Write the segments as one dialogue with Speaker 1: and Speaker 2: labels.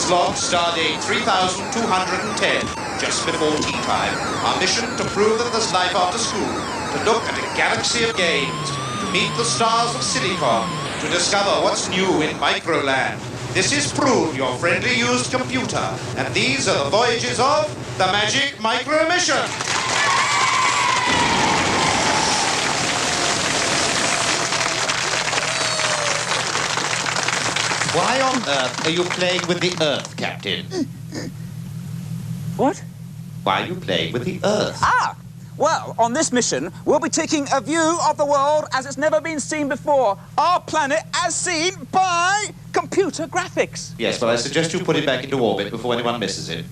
Speaker 1: This log, stardate 3210, just before tea time. Our mission to prove that there's life after school, to look at a galaxy of games, to meet the stars of Silicon, to discover what's new in Microland. This is Prune, your friendly used computer, and these are the voyages of the Magic Micro Mission. Why on earth are you playing with the Earth, Captain?
Speaker 2: What?
Speaker 1: Why are you playing with the Earth?
Speaker 2: Ah! Well, on this mission, we'll be taking a view of the world as it's never been seen before. Our planet as seen by computer graphics.
Speaker 1: Yes, well, I suggest you put it back into orbit before anyone misses it.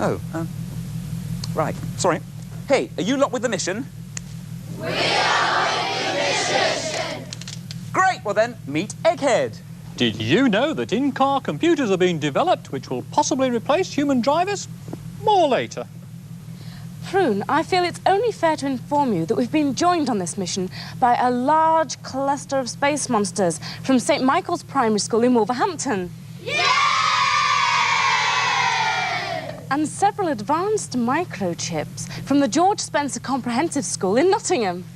Speaker 2: Oh, right. Sorry. Hey, are you lot with the mission?
Speaker 3: We are with the mission!
Speaker 2: Great! Well then, meet Egghead.
Speaker 4: Did you know that in-car computers are being developed which will possibly replace human drivers? More later.
Speaker 5: Prune, I feel it's only fair to inform you that we've been joined on this mission by a large cluster of space monsters from St. Michael's Primary School in Wolverhampton.
Speaker 3: Yay!
Speaker 5: And several advanced microchips from the George Spencer Comprehensive School in Nottingham.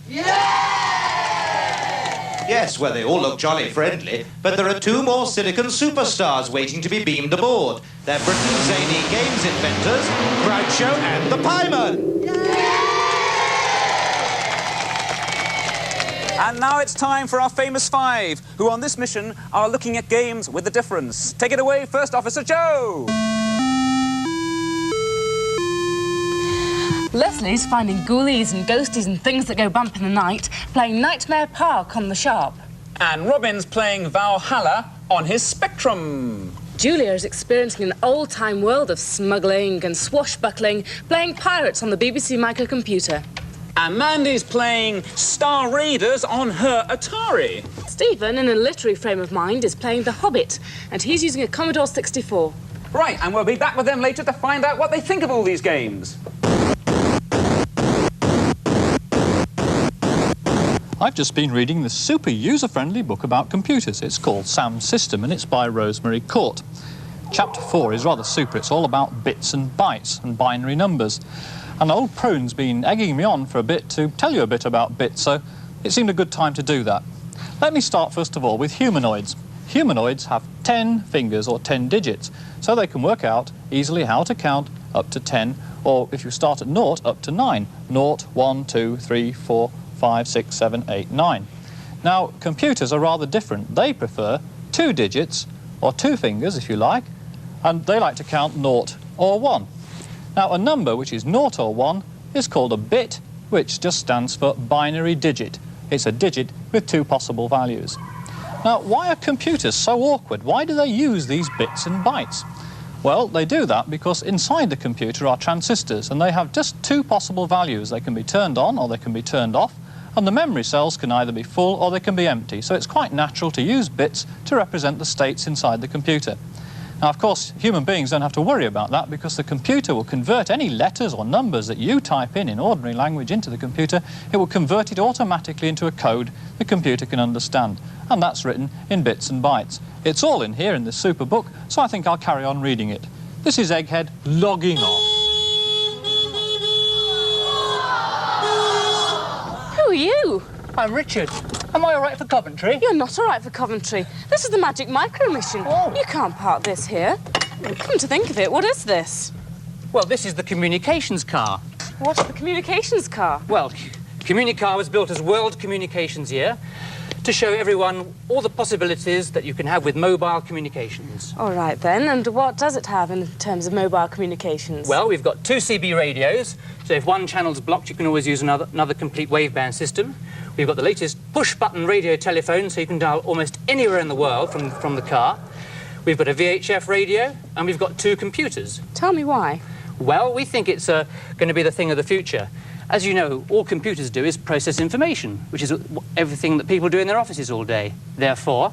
Speaker 1: Yes, well, they all look jolly friendly, but there are two more Silicon superstars waiting to be beamed aboard. They're Britain's zany games inventors, Groucho and the Pieman.
Speaker 2: And now it's time for our famous five, who on this mission are looking at games with a difference. Take it away, First Officer Joe!
Speaker 5: Leslie's finding ghoulies and ghosties and things that go bump in the night, playing Nightmare Park on the Sharp.
Speaker 2: And Robin's playing Valhalla on his Spectrum.
Speaker 5: Julia is experiencing an old-time world of smuggling and swashbuckling, playing pirates on the BBC microcomputer.
Speaker 2: And Mandy's playing Star Raiders on her Atari.
Speaker 5: Stephen, in a literary frame of mind, is playing The Hobbit, and he's using a Commodore 64.
Speaker 2: Right, and we'll be back with them later to find out what they think of all these games.
Speaker 4: I've just been reading this super user-friendly book about computers. It's called Sam's System and it's by Rosemary Court. Chapter 4 is rather super. It's all about bits and bytes and binary numbers. And old Prune's been egging me on for a bit to tell you a bit about bits, so it seemed a good time to do that. Let me start first of all with humanoids. Humanoids have 10 fingers or 10 digits, so they can work out easily how to count up to 10, or if you start at 0, up to 9. 0, 1, 2, 3, 4, 5, 6, 7, 8, 9. Now, computers are rather different. They prefer 2 digits, or 2 fingers if you like, and they like to count 0 or 1. Now, a number which is 0 or 1 is called a bit, which just stands for binary digit. It's a digit with 2 possible values. Now, why are computers so awkward? Why do they use these bits and bytes? Well, they do that because inside the computer are transistors, and they have just 2 possible values. They can be turned on or they can be turned off, and the memory cells can either be full or they can be empty. So it's quite natural to use bits to represent the states inside the computer. Now, of course, human beings don't have to worry about that because the computer will convert any letters or numbers that you type in ordinary language into the computer. It will convert it automatically into a code the computer can understand. And that's written in bits and bytes. It's all in here in this super book, so I think I'll carry on reading it. This is Egghead logging off.
Speaker 5: Who are you?
Speaker 6: I'm Richard. Am I all right for Coventry?
Speaker 5: You're not all right for Coventry. This is the Magic Micro Mission.
Speaker 6: Oh.
Speaker 5: You can't park this here. Come to think of it, what is this?
Speaker 6: Well, this is the communications car.
Speaker 5: What's the communications car?
Speaker 6: Well, CommuniCar was built as World Communications Year to show everyone all the possibilities that you can have with mobile communications.
Speaker 5: All right, then. And what does it have in terms of mobile communications?
Speaker 6: Well, we've got 2 CB radios, so if one channel's blocked, you can always use another complete waveband system. We've got the latest push-button radio telephone, so you can dial almost anywhere in the world from the car. We've got a VHF radio, and we've got 2 computers.
Speaker 5: Tell me why.
Speaker 6: Well, we think it's going to be the thing of the future. As you know, all computers do is process information, which is everything that people do in their offices all day. Therefore,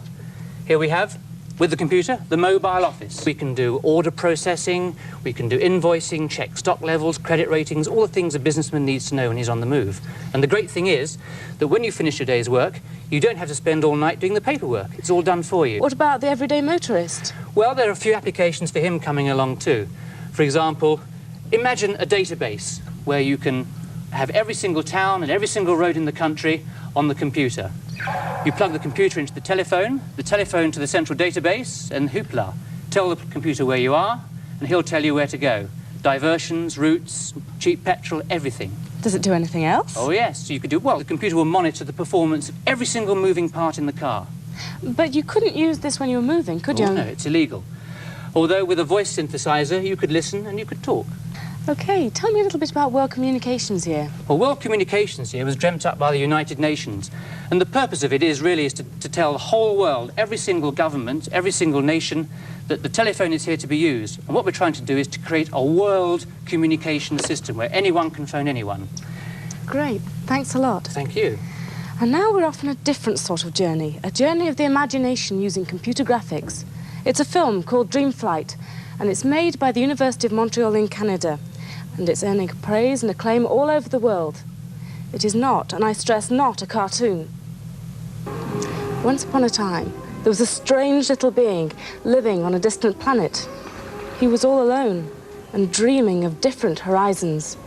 Speaker 6: here we have with the computer, the mobile office. We can do order processing, we can do invoicing, check stock levels, credit ratings, all the things a businessman needs to know when he's on the move. And the great thing is that when you finish your day's work, you don't have to spend all night doing the paperwork. It's all done for you.
Speaker 5: What about the everyday motorist?
Speaker 6: Well, there are a few applications for him coming along too. For example, imagine a database where you can have every single town and every single road in the country on the computer. You plug the computer into the telephone to the central database, and hoopla, tell the computer where you are, and he'll tell you where to go. Diversions, routes, cheap petrol, everything.
Speaker 5: Does it do anything else?
Speaker 6: Oh, yes. So you could do, well, the computer will monitor the performance of every single moving part in the car.
Speaker 5: But you couldn't use this when you were moving, could you?
Speaker 6: Oh, no, it's illegal. Although with a voice synthesizer, you could listen and you could talk.
Speaker 5: OK, tell me a little bit about World Communications Year.
Speaker 6: Well, World Communications Year was dreamt up by the United Nations, and the purpose of it is really to tell the whole world, every single government, every single nation, that the telephone is here to be used. And what we're trying to do is to create a world communication system where anyone can phone anyone.
Speaker 5: Great, thanks a lot.
Speaker 6: Thank you.
Speaker 5: And now we're off on a different sort of journey, a journey of the imagination using computer graphics. It's a film called Dream Flight, and it's made by the University of Montreal in Canada. And it's earning praise and acclaim all over the world. It is not, and I stress not, a cartoon. Once upon a time, there was a strange little being living on a distant planet. He was all alone and dreaming of different horizons.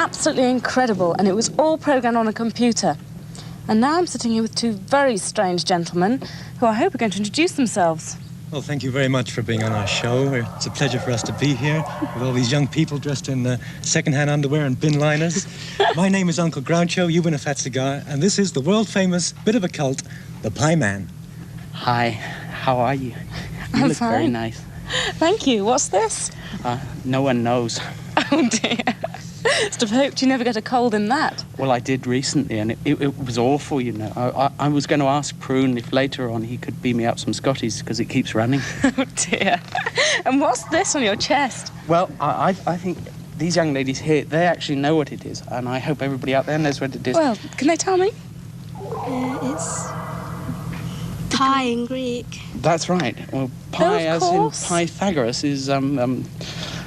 Speaker 5: absolutely incredible, and it was all programmed on a computer. And now I'm sitting here with two very strange gentlemen who I hope are going to introduce themselves.
Speaker 7: Well, thank you very much for being on our show. It's a pleasure for us to be here with all these young people dressed in second-hand underwear and bin liners. My name is Uncle Groucho, you win a fat cigar, and this is the world-famous bit of a cult, the Pie Man.
Speaker 8: Hi, how are you? You
Speaker 5: I'm
Speaker 8: look
Speaker 5: fine.
Speaker 8: very nice.
Speaker 5: Thank you. What's this?
Speaker 8: No one knows.
Speaker 5: Oh, dear. Must have hoped you never get a cold in that.
Speaker 8: Well, I did recently, and it was awful, you know. I was going to ask Prune if later on he could beam me up some Scotties, because it keeps running.
Speaker 5: Oh, dear. And what's this on your chest?
Speaker 8: Well, I think these young ladies here, they actually know what it is, and I hope everybody out there knows what it is.
Speaker 5: Well, can they tell me?
Speaker 9: It's pi in Greek.
Speaker 8: That's right. Well, pi,
Speaker 5: Of
Speaker 8: as in
Speaker 5: course.
Speaker 8: Pythagoras, is,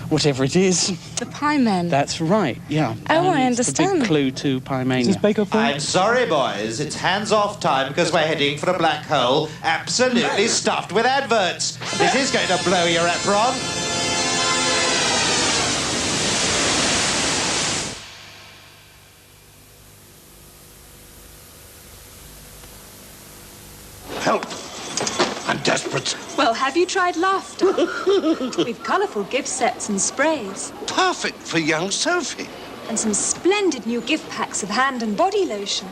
Speaker 8: whatever it is.
Speaker 5: The Pie Men.
Speaker 8: That's right, yeah.
Speaker 5: Oh, I
Speaker 8: It's the
Speaker 5: understand.
Speaker 8: big clue to Pie Mania.
Speaker 7: Is this Baker for?
Speaker 1: I'm sorry, boys. It's hands-off time because we're heading for a black hole absolutely stuffed with adverts. This is going to blow your apron.
Speaker 10: Help! I'm desperate.
Speaker 11: Well, have you tried laughter? We've colourful gift sets and sprays.
Speaker 10: Perfect for young Sophie.
Speaker 11: And some splendid new gift packs of hand and body lotion.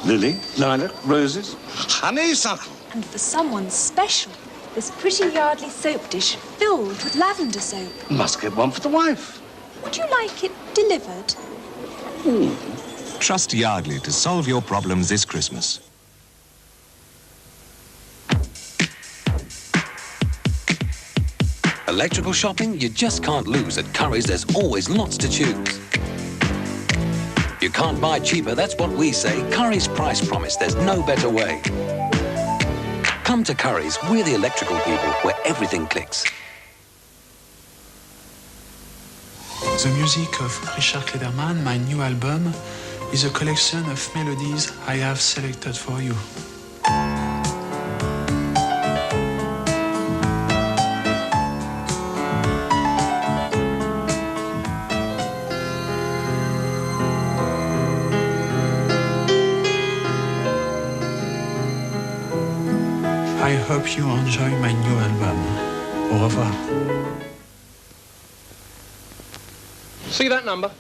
Speaker 10: Lily, lilac, roses, honeysuckle.
Speaker 11: And for someone special, this pretty Yardley soap dish filled with lavender soap.
Speaker 10: Must get one for the wife.
Speaker 11: Would you like it delivered?
Speaker 12: Trust Yardley to solve your problems this Christmas.
Speaker 13: Electrical shopping, you just can't lose. At Curry's, there's always lots to choose. You can't buy cheaper, that's what we say. Curry's price promise, there's no better way. Come to Curry's, we're the electrical people, where everything clicks.
Speaker 14: The music of Richard Klederman, my new album, is a collection of melodies I have selected for you. I hope you enjoy my new album. Au revoir.
Speaker 15: See that number?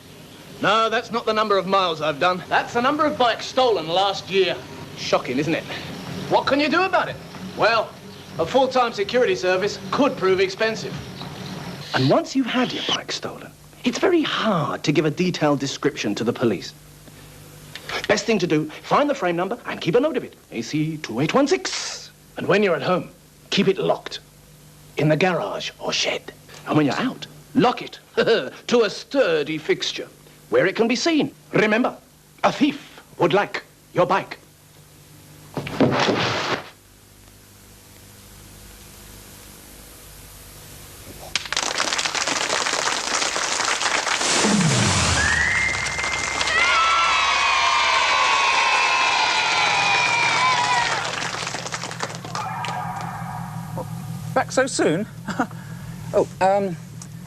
Speaker 15: No, that's not the number of miles I've done. That's the number of bikes stolen last year. Shocking, isn't it? What can you do about it? Well, a full-time security service could prove expensive. And once you've had your bike stolen, it's very hard to give a detailed description to the police. Best thing to do, find the frame number and keep a note of it. AC 2816. And when you're at home, keep it locked. In the garage or shed. And when you're out, lock it to a sturdy fixture where it can be seen. Remember, a thief would like your bike.
Speaker 2: Back so soon? In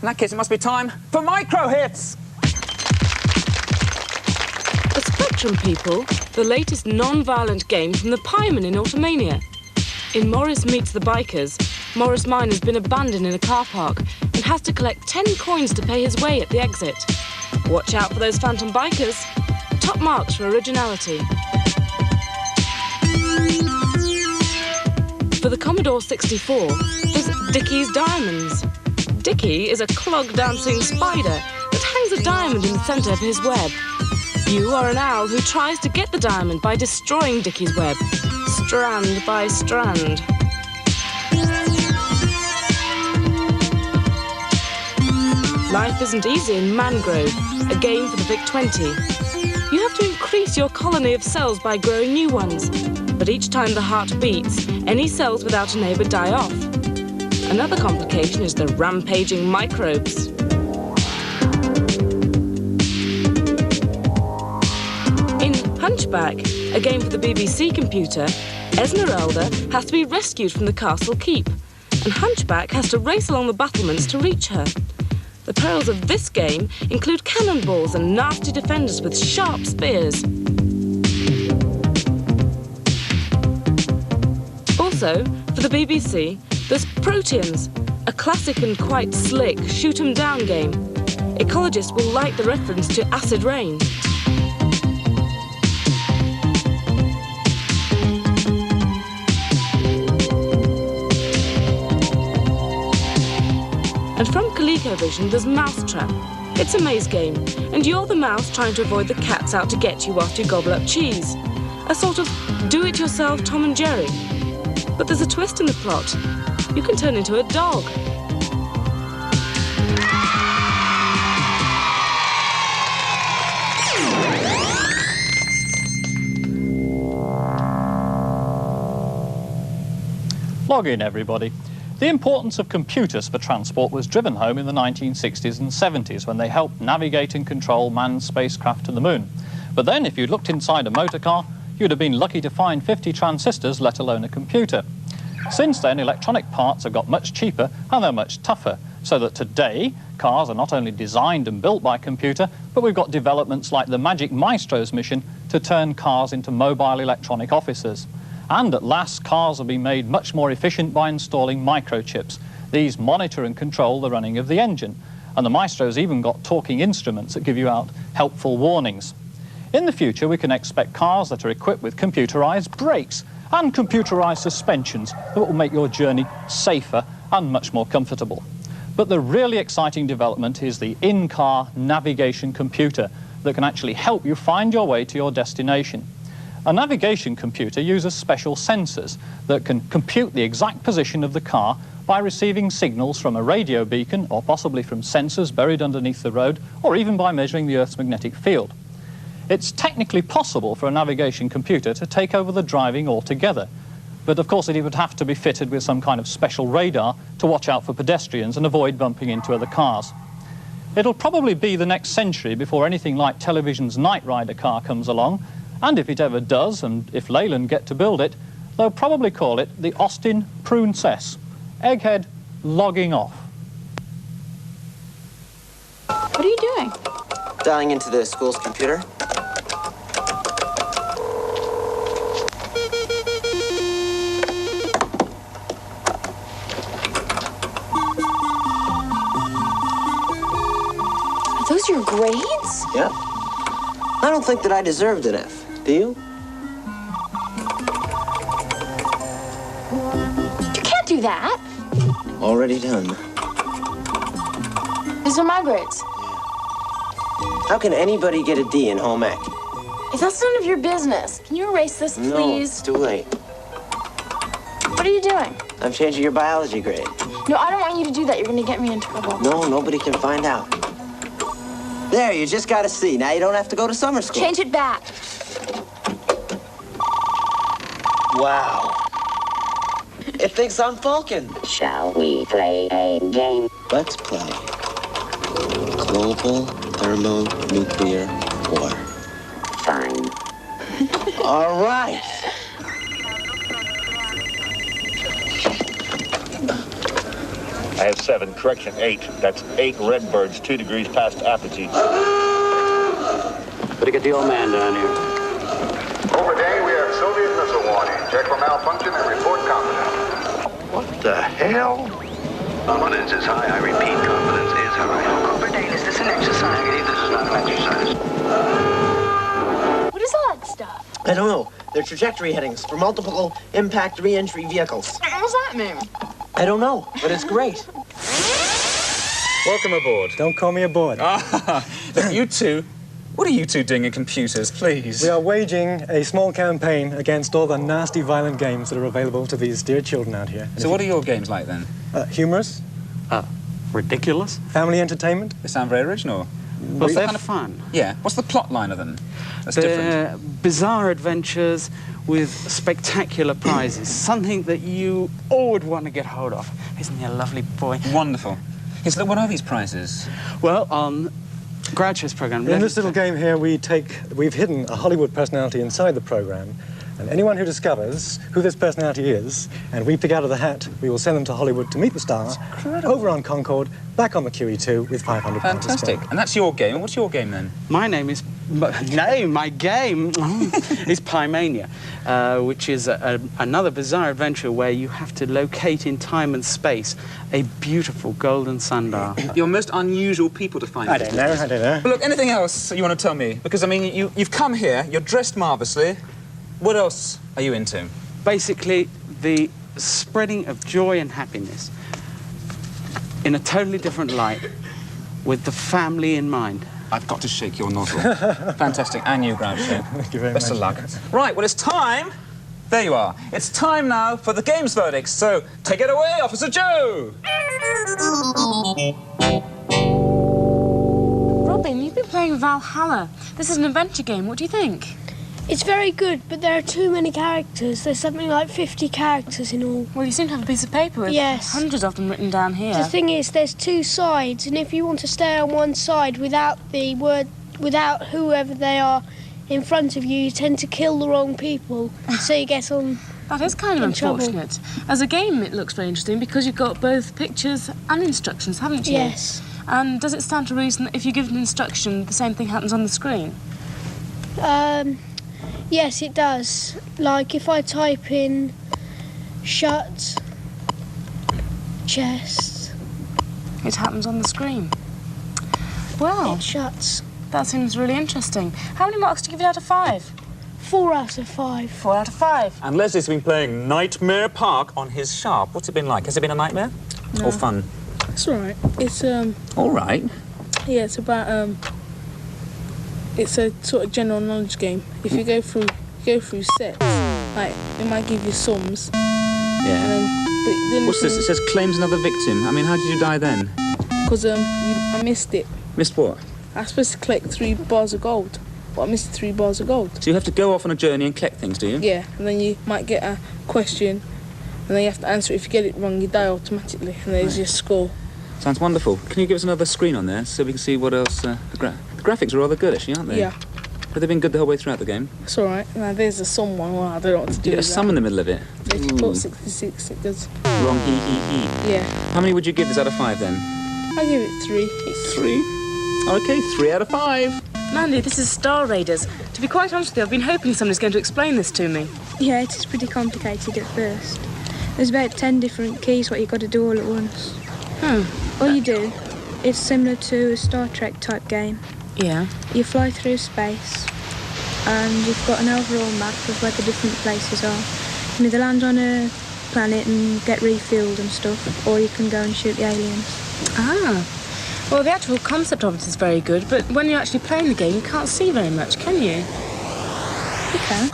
Speaker 2: that case, it must be time for micro hits.
Speaker 5: The Spectrum people, the latest non-violent game from the Pieman in Automania. In Morris Meets the Bikers, Morris Mine has been abandoned in a car park and has to collect 10 coins to pay his way at the exit. Watch out for those phantom bikers. Top marks for originality. For the Commodore 64, there's Dickie's Diamonds. Dickie is a clog-dancing spider that hangs a diamond in the centre of his web. You are an owl who tries to get the diamond by destroying Dickie's web, strand by strand. Life Isn't Easy in Mangrove, a game for the VIC-20. You have to increase your colony of cells by growing new ones. But each time the heart beats, any cells without a neighbour die off. Another complication is the rampaging microbes. In Hunchback, a game for the BBC computer, Esmeralda has to be rescued from the castle keep, and Hunchback has to race along the battlements to reach her. The perils of this game include cannonballs and nasty defenders with sharp spears. Also, for the BBC, there's Proteans, a classic and quite slick shoot-'em-down game. Ecologists will like the reference to acid rain. And from ColecoVision, there's Mousetrap. It's a maze game, and you're the mouse trying to avoid the cats out to get you whilst you gobble up cheese. A sort of do-it-yourself Tom and Jerry. But there's a twist in the plot. You can turn into a dog.
Speaker 4: Log in, everybody. The importance of computers for transport was driven home in the 1960s and 70s when they helped navigate and control manned spacecraft to the moon. But then, if you'd looked inside a motor car, you'd have been lucky to find 50 transistors, let alone a computer. Since then, electronic parts have got much cheaper and they're much tougher, so that today, cars are not only designed and built by computer, but we've got developments like the Magic Maestro's mission to turn cars into mobile electronic officers. And at last, cars have been made much more efficient by installing microchips. These monitor and control the running of the engine. And the Maestro's even got talking instruments that give you out helpful warnings. In the future, we can expect cars that are equipped with computerized brakes and computerized suspensions that will make your journey safer and much more comfortable. But the really exciting development is the in-car navigation computer that can actually help you find your way to your destination. A navigation computer uses special sensors that can compute the exact position of the car by receiving signals from a radio beacon or possibly from sensors buried underneath the road or even by measuring the Earth's magnetic field. It's technically possible for a navigation computer to take over the driving altogether, but of course it would have to be fitted with some kind of special radar to watch out for pedestrians and avoid bumping into other cars. It'll probably be the next century before anything like television's Knight Rider car comes along, and if it ever does, and if Leyland get to build it, they'll probably call it the Austin Pruncess. Egghead logging off.
Speaker 16: What are you doing?
Speaker 17: Dialing into the school's computer.
Speaker 16: Are those your grades?
Speaker 17: Yep. I don't think that I deserved an F. Do you?
Speaker 16: You can't do that.
Speaker 17: Already done.
Speaker 16: These are my grades.
Speaker 17: How can anybody get a D in home ec?
Speaker 16: If that's none of your business, can you erase this, please?
Speaker 17: No, it's too late.
Speaker 16: What are you doing?
Speaker 17: I'm changing your biology grade.
Speaker 16: No, I don't want you to do that. You're going to get me in trouble.
Speaker 17: No, nobody can find out. There, you just got a C. Now you don't have to go to summer school.
Speaker 16: Change it back.
Speaker 17: Wow. It thinks I'm Falcon.
Speaker 18: Shall we play a game?
Speaker 17: Let's play global thermonuclear war.
Speaker 18: Fine.
Speaker 17: All right.
Speaker 19: I have 7, correction 8. That's 8 redbirds, 2 degrees past apogee.
Speaker 20: Better get the old man down here.
Speaker 21: Overday, we have Soviet missile warning. Check for malfunction and report confidence.
Speaker 10: What the hell?
Speaker 21: Confidence is high. I repeat, confidence is high.
Speaker 18: Overdale, is this an exercise?
Speaker 21: Negative, this is not an exercise.
Speaker 16: What is all that stuff?
Speaker 17: I don't know. They're trajectory headings for multiple impact re-entry vehicles.
Speaker 16: What's that mean?
Speaker 17: I don't know, but it's great.
Speaker 2: Welcome aboard.
Speaker 7: Don't call me aboard.
Speaker 2: Look, you two, what are you two doing in computers, please?
Speaker 7: We are waging a small campaign against all the nasty, violent games that are available to these dear children out here.
Speaker 2: So what are your games like, then?
Speaker 7: Humorous.
Speaker 8: Ridiculous.
Speaker 7: Family entertainment.
Speaker 2: They sound very original.
Speaker 8: What's the kind of fun?
Speaker 2: Yeah. What's the plot line of them? That's
Speaker 8: They're
Speaker 2: different.
Speaker 8: bizarre adventures with spectacular prizes. Something that you all would want to get hold of. Isn't he a lovely boy?
Speaker 2: Wonderful. Yes, look, what are these prizes?
Speaker 8: Well, on Groucho's program...
Speaker 7: In this little game here, we've hidden a Hollywood personality inside the program, And anyone who discovers who this personality is, and we pick out of the hat, we will send them to Hollywood to meet the star, over on Concorde, back on the QE2 with £500
Speaker 2: Fantastic. And that's your game. What's your game, then?
Speaker 8: My name is... No, my game is Pymania, which is another bizarre adventure where you have to locate in time and space a beautiful golden sundial.
Speaker 2: Your most unusual people to find.
Speaker 7: I don't know.
Speaker 2: Well, look, anything else you want to tell me? Because, I mean, you've come here, you're dressed marvellously. What else are you into?
Speaker 8: Basically, the spreading of joy and happiness in a totally different light with the family in mind.
Speaker 2: I've got to shake your nozzle. Fantastic. And you, Groucho.
Speaker 7: Thank you very
Speaker 2: Best of
Speaker 7: much.
Speaker 2: luck. Right, well, it's time. There you are. It's time now for the games verdicts. So, take it away, Officer Joe.
Speaker 5: Robin, you've been playing Valhalla. This is an adventure game. What do you think?
Speaker 9: It's very good, but there are too many characters. There's something like 50 characters in all.
Speaker 5: Well, you seem to have a piece of paper with hundreds of them written down here.
Speaker 9: The thing is, there's two sides, and if you want to stay on one side without the word, without whoever they are in front of you, you tend to kill the wrong people, so you get on.
Speaker 5: That is kind of unfortunate. As a game, it looks very interesting because you've got both pictures and instructions, haven't you?
Speaker 9: Yes.
Speaker 5: And does it stand to reason that if you give an instruction, the same thing happens on the screen?
Speaker 9: Yes, it does. Like if I type in shut chest,
Speaker 5: it happens on the screen. Well,
Speaker 9: it shuts.
Speaker 5: That seems really interesting. How many marks do you give it out of 5?
Speaker 9: 4 out of 5.
Speaker 5: 4 out of 5.
Speaker 2: And Leslie's been playing Nightmare Park on his Sharp. What's it been like? Has it been a nightmare?
Speaker 20: No.
Speaker 2: Or fun?
Speaker 20: It's all right. It's
Speaker 2: All right.
Speaker 20: Yeah, it's about it's a sort of general knowledge game. If you go through sets, like it might give you sums.
Speaker 2: Yeah.
Speaker 20: But then
Speaker 2: What's this? It says claims another victim. I mean, how did you die then?
Speaker 20: Because I missed it.
Speaker 2: Missed what?
Speaker 20: I was supposed to collect 3 bars of gold, but I missed 3 bars of gold.
Speaker 2: So you have to go off on a journey and collect things, do you?
Speaker 20: Yeah, and then you might get a question, and then you have to answer it. If you get it wrong, you die automatically, and there's your score.
Speaker 2: Sounds wonderful. Can you give us another screen on there so we can see what else? The graphics are rather good, actually, aren't they?
Speaker 20: Yeah.
Speaker 2: Have they been good the whole way throughout the game?
Speaker 20: It's all right. Now there's a sum one. Well, I don't know what to do.
Speaker 2: You get a
Speaker 20: with
Speaker 2: sum
Speaker 20: that.
Speaker 2: in the middle of it.
Speaker 20: If you put 66, it does.
Speaker 2: Wrong. E.
Speaker 20: Yeah.
Speaker 2: How many would you give this out of 5 then?
Speaker 20: I give it 3.
Speaker 2: 3? Okay, 3 out of 5.
Speaker 5: Mandy, this is Star Raiders. To be quite honest with you, I've been hoping somebody's going to explain this to me.
Speaker 22: Yeah, it is pretty complicated at first. There's about 10 different keys what you've got to do all at once. All you do, it's similar to a Star Trek type game.
Speaker 5: Yeah.
Speaker 22: You fly through space and you've got an overall map of where the different places are. You can either land on a planet and get refueled and stuff, or you can go and shoot the aliens.
Speaker 5: Ah. Well, the actual concept of it is very good, but when you're actually playing the game, you can't see very much, can you?
Speaker 22: You can.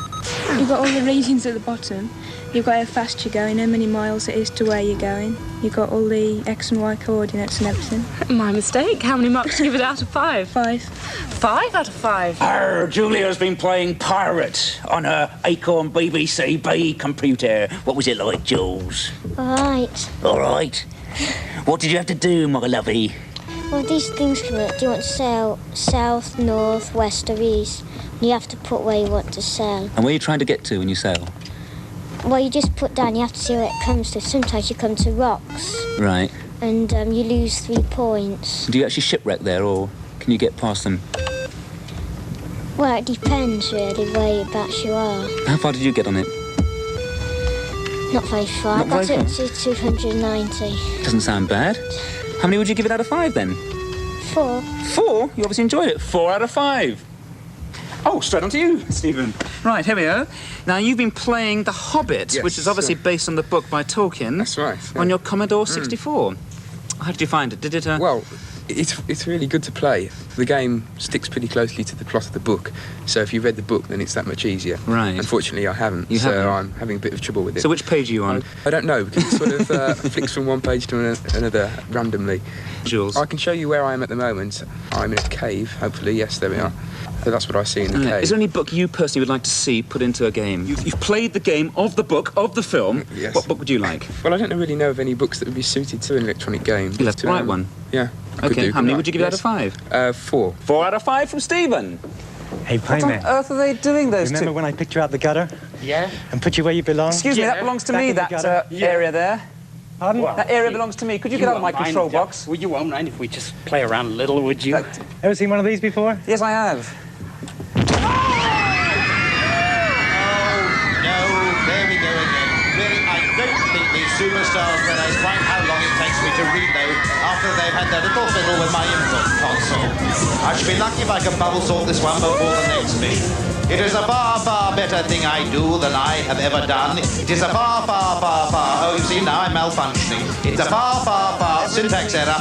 Speaker 22: You've got all the readings at the bottom. You've got how fast you're going, how many miles it is to where you're going. You've got all the X and Y coordinates and everything.
Speaker 5: My mistake. How many marks do you give it out of 5?
Speaker 22: 5.
Speaker 5: 5 out of 5?
Speaker 23: Julia's been playing Pirate on her Acorn BBC B computer. What was it like, Jules?
Speaker 24: All right.
Speaker 23: All right. What did you have to do, my lovey?
Speaker 24: Well, these things come up. Do you want to sail south, north, west or east? And you have to put where you want to sail.
Speaker 2: And where are you trying to get to when you sail?
Speaker 24: Well, you just put down, you have to see where it comes to. Sometimes you come to rocks.
Speaker 2: Right.
Speaker 24: And you lose 3 points.
Speaker 2: Do you actually shipwreck there, or can you get past them?
Speaker 24: Well, it depends, really, whereabouts you are.
Speaker 2: How far did you get on it?
Speaker 24: Not very far.
Speaker 2: Not very
Speaker 24: That's up to 290.
Speaker 2: Doesn't sound bad. How many would you give it out of 5, then?
Speaker 24: 4.
Speaker 2: 4? You obviously enjoyed it. 4 out of 5. Oh, straight on to you, Stephen. Right, here we are. Now, you've been playing The Hobbit,
Speaker 25: Yes,
Speaker 2: which is obviously based on the book by Tolkien.
Speaker 25: That's right. Yeah.
Speaker 2: On your Commodore 64. How did you find it? Did it...
Speaker 25: Well, it's really good to play. The game sticks pretty closely to the plot of the book, so if you read the book, then it's that much easier.
Speaker 2: Right.
Speaker 25: Unfortunately, I haven't,
Speaker 2: haven't?
Speaker 25: I'm having a bit of trouble with it.
Speaker 2: So which page are you on?
Speaker 25: I don't know, because it sort of flicks from one page to another randomly.
Speaker 2: Jules?
Speaker 25: I can show you where I am at the moment. I'm in a cave, hopefully. Yes, there we are. So that's what I see in the cave.
Speaker 2: Is there any book you personally would like to see put into a game? You've played the game of the book, of the film.
Speaker 25: Yes.
Speaker 2: What book would you like?
Speaker 25: Well, I don't really know of any books that would be suited to an electronic game.
Speaker 2: You'll have to write one.
Speaker 25: Yeah.
Speaker 2: OK, how many would you give it out of 5?
Speaker 25: 4.
Speaker 2: 4 out of 5 from Stephen.
Speaker 7: Hey,
Speaker 2: What on
Speaker 7: Playmate.
Speaker 2: earth are they doing, those
Speaker 7: Remember
Speaker 2: two?
Speaker 7: when I picked you out the gutter?
Speaker 8: Yeah?
Speaker 7: and put you where you belong?
Speaker 2: Excuse me, that belongs to
Speaker 7: Back
Speaker 2: me,
Speaker 7: in the
Speaker 2: that
Speaker 7: gutter.
Speaker 2: area there.
Speaker 7: Pardon?
Speaker 2: That area belongs to me. Could you get out of my control box?
Speaker 8: Well, you won't mind if we just play around a little, would you?
Speaker 7: Ever seen one of these before?
Speaker 2: Yes, I have.
Speaker 1: There we go again. Really, I don't think these superstars realise quite how long it takes me to reload after they've had their little fiddle with my input console. I should be lucky if I can bubble sort this one before the next me. It is a far, far better thing I do than I have ever done. It is a far, far, far, far... Oh, you see, now I'm malfunctioning. It's a far, far, far... Syntax error.